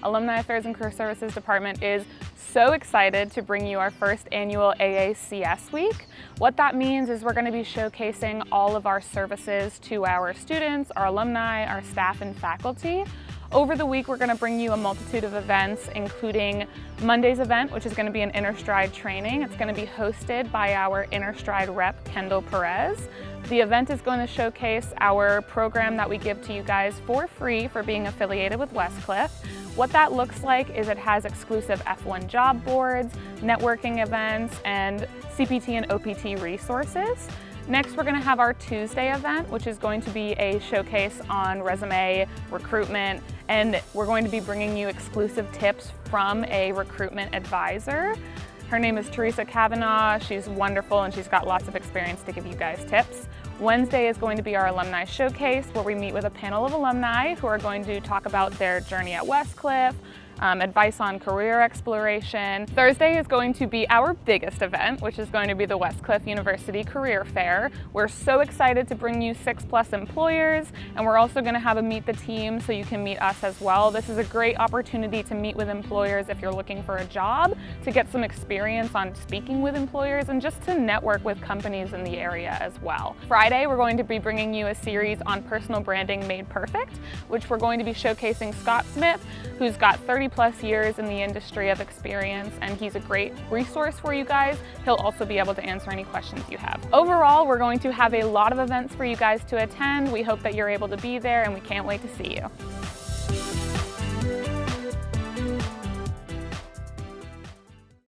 Alumni Affairs and Career Services Department is so excited to bring you our first annual AACS Week. What that means is we're going to be showcasing all of our services to our students, our alumni, our staff and faculty. Over the week, we're going to bring you a multitude of events, including Monday's event, which is going to be an InnerStride training. It's going to be hosted by our InnerStride rep, Kendall Perez. The event is going to showcase our program that we give to you guys for free for being affiliated with Westcliff. What that looks like is it has exclusive F1 job boards, networking events, and CPT and OPT resources. Next, we're going to have our Tuesday event, which is going to be a showcase on resume recruitment, and we're going to be bringing you exclusive tips from a recruitment advisor. Her name is Teresa Kavanaugh. She's wonderful and she's got lots of experience to give you guys tips. Wednesday is going to be our alumni showcase, where we meet with a panel of alumni who are going to talk about their journey at Westcliff, advice on career exploration. Thursday is going to be our biggest event, which is going to be the Westcliff University Career Fair. We're so excited to bring you 6+ employers, and we're also going to have a meet the team so you can meet us as well. This is a great opportunity to meet with employers if you're looking for a job, to get some experience on speaking with employers, and just to network with companies in the area as well. Friday, we're going to be bringing you a series on personal branding made perfect, which we're going to be showcasing Scott Smith, who's got 30+ years in the industry of experience, and he's a great resource for you guys. He'll also be able to answer any questions you have. Overall, we're going to have a lot of events for you guys to attend. We hope that you're able to be there, and we can't wait to see you.